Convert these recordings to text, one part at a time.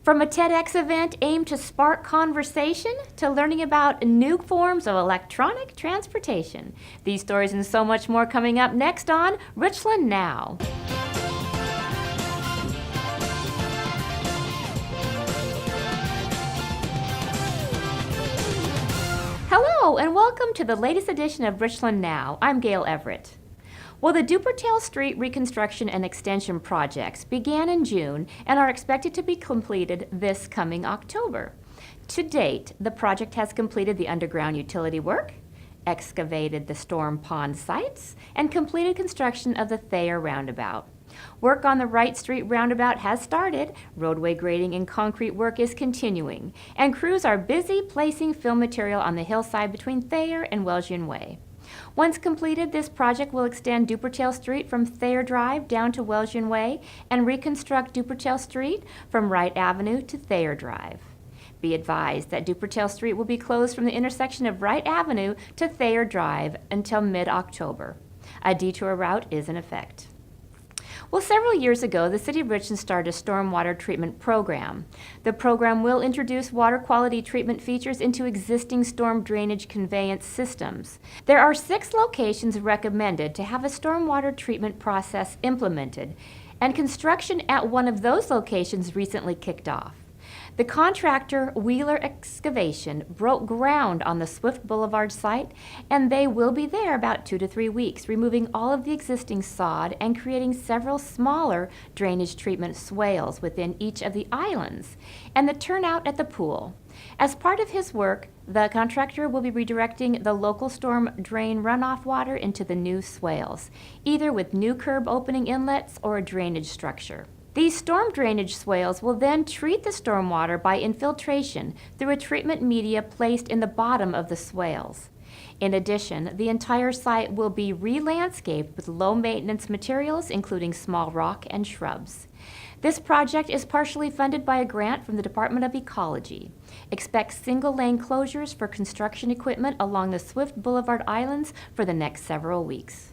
From a TEDx event aimed to spark conversation to learning about new forms of electronic transportation. These stories and so much more coming up next on Richland Now. Hello and welcome to the latest edition of Richland Now. I'm Gail Everett. Well, the Duper Street reconstruction and extension projects began in June and are expected to be completed this coming October. To date, the project has completed the underground utility work, excavated the storm pond sites, and completed construction of the Thayer roundabout. Work on the Wright Street roundabout has started, roadway grading and concrete work is continuing, and crews are busy placing fill material on the hillside between Thayer and Welsjian Way. Once completed, this project will extend Duper Street from Thayer Drive down to Welsjian Way and reconstruct Duper Street from Wright Avenue to Thayer Drive. Be advised that Duper Street will be closed from the intersection of Wright Avenue to Thayer Drive until mid-October. A detour route is in effect. Well, several years ago, the City of Richland started a stormwater treatment program. The program will introduce water quality treatment features into existing storm drainage conveyance systems. There are 6 locations recommended to have a stormwater treatment process implemented, and construction at one of those locations recently kicked off. The contractor, Wheeler Excavation, broke ground on the Swift Boulevard site, and they will be there about 2 to 3 weeks, removing all of the existing sod and creating several smaller drainage treatment swales within each of the islands, and the turnout at the pool. As part of his work, the contractor will be redirecting the local storm drain runoff water into the new swales, either with new curb opening inlets or a drainage structure. These storm drainage swales will then treat the stormwater by infiltration through a treatment media placed in the bottom of the swales. In addition, the entire site will be re-landscaped with low-maintenance materials, including small rock and shrubs. This project is partially funded by a grant from the Department of Ecology. Expect single-lane closures for construction equipment along the Swift Boulevard Islands for the next several weeks.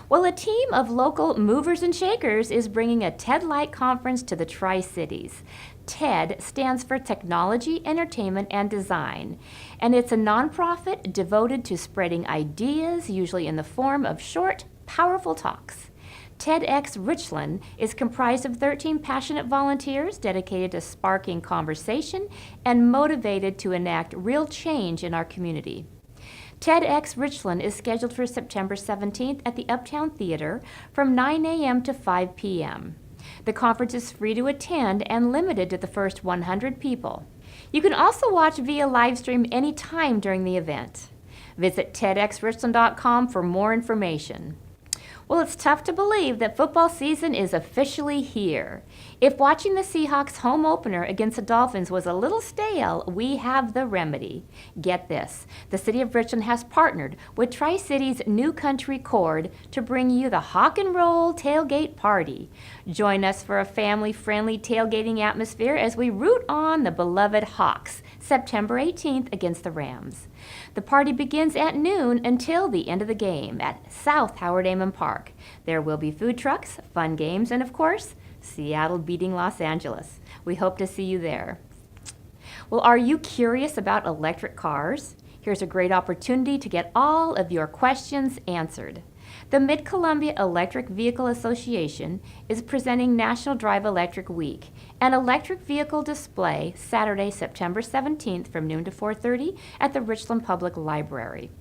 Well, a team of local movers and shakers is bringing a TED-like conference to the Tri-Cities. TED stands for Technology, Entertainment, and Design, and it's a nonprofit devoted to spreading ideas, usually in the form of short, powerful talks. TEDx Richland is comprised of 13 passionate volunteers dedicated to sparking conversation and motivated to enact real change in our community. TEDx Richland is scheduled for September 17th at the Uptown Theater from 9 a.m. to 5 p.m. The conference is free to attend and limited to the first 100 people. You can also watch via live stream anytime during the event. Visit TEDxRichland.com for more information. Well, it's tough to believe that football season is officially here. If watching the Seahawks home opener against the Dolphins was a little stale, we have the remedy. Get this, the City of Richland has partnered with Tri-Cities New Country Chord to bring you the Hawk and Roll Tailgate Party. Join us for a family-friendly tailgating atmosphere as we root on the beloved Hawks, September 18th against the Rams. The party begins at noon until the end of the game at South Howard Amon Park. There will be food trucks, fun games, and of course, Seattle beating Los Angeles. We hope to see you there. Well, are you curious about electric cars? Here's a great opportunity to get all of your questions answered. The Mid-Columbia Electric Vehicle Association is presenting National Drive Electric Week, an electric vehicle display Saturday, September 17th from noon to 4:30 at the Richland Public Library.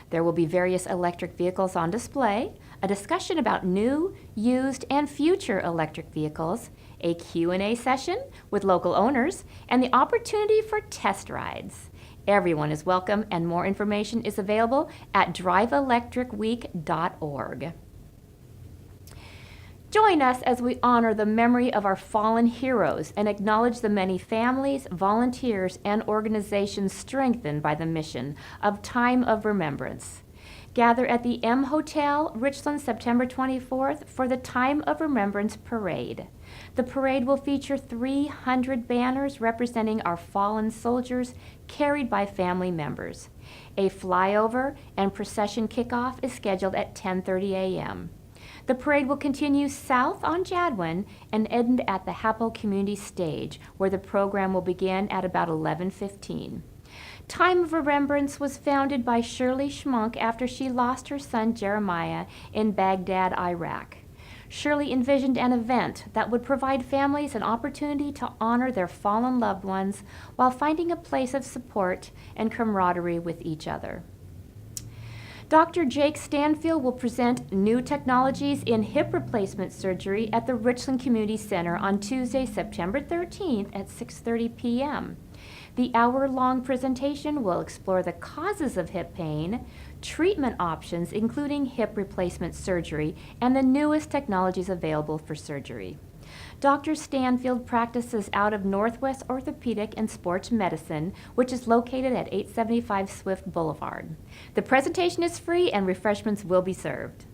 There will be various electric vehicles on display, a discussion about new, used, and future electric vehicles, a Q&A session with local owners, and the opportunity for test rides. Everyone is welcome, and more information is available at driveelectricweek.org. Join us as we honor the memory of our fallen heroes and acknowledge the many families, volunteers, and organizations strengthened by the mission of Time of Remembrance. Gather at the M Hotel, Richland, September 24th for the Time of Remembrance Parade. The parade will feature 300 banners representing our fallen soldiers carried by family members. A flyover and procession kickoff is scheduled at 10:30 a.m. The parade will continue south on Jadwin and end at the Hapo Community Stage, where the program will begin at about 11:15. Time of Remembrance was founded by Shirley Schmunk after she lost her son Jeremiah in Baghdad, Iraq. Shirley envisioned an event that would provide families an opportunity to honor their fallen loved ones while finding a place of support and camaraderie with each other. Dr. Jake Stanfield will present new technologies in hip replacement surgery at the Richland Community Center on Tuesday, September 13th at 6:30 p.m. The hour-long presentation will explore the causes of hip pain, treatment options including hip replacement surgery, and the newest technologies available for surgery. Dr. Stanfield practices out of Northwest Orthopedic and Sports Medicine, which is located at 875 Swift Boulevard. The presentation is free and refreshments will be served.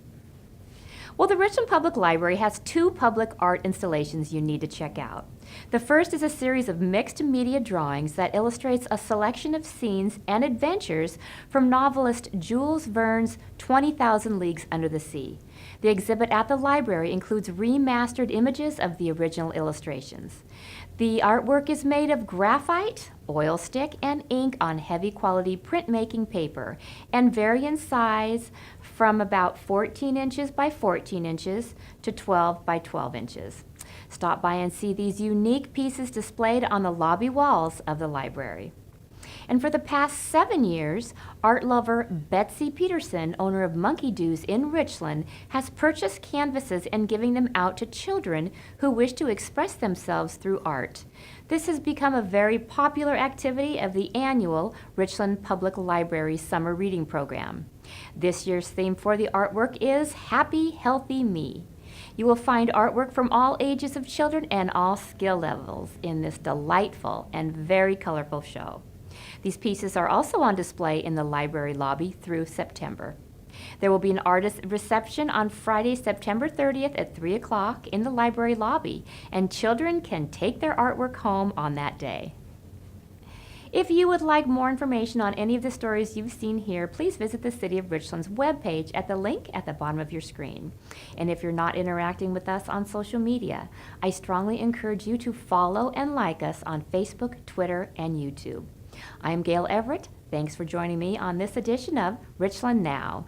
Well, the Richland Public Library has 2 public art installations you need to check out. The first is a series of mixed media drawings that illustrates a selection of scenes and adventures from novelist Jules Verne's 20,000 Leagues Under the Sea. The exhibit at the library includes remastered images of the original illustrations. The artwork is made of graphite, oil stick, and ink on heavy quality printmaking paper and vary in size from about 14 inches by 14 inches to 12 by 12 inches. Stop by and see these unique pieces displayed on the lobby walls of the library. And for the past 7 years, art lover Betsy Peterson, owner of Monkey Doos in Richland, has purchased canvases and giving them out to children who wish to express themselves through art. This has become a very popular activity of the annual Richland Public Library Summer Reading Program. This year's theme for the artwork is Happy, Healthy Me. You will find artwork from all ages of children and all skill levels in this delightful and very colorful show. These pieces are also on display in the library lobby through September. There will be an artist reception on Friday, September 30th at 3 o'clock in the library lobby, and children can take their artwork home on that day. If you would like more information on any of the stories you've seen here, please visit the City of Richland's webpage at the link at the bottom of your screen. And if you're not interacting with us on social media, I strongly encourage you to follow and like us on Facebook, Twitter, and YouTube. I'm Gail Everett. Thanks for joining me on this edition of Richland Now.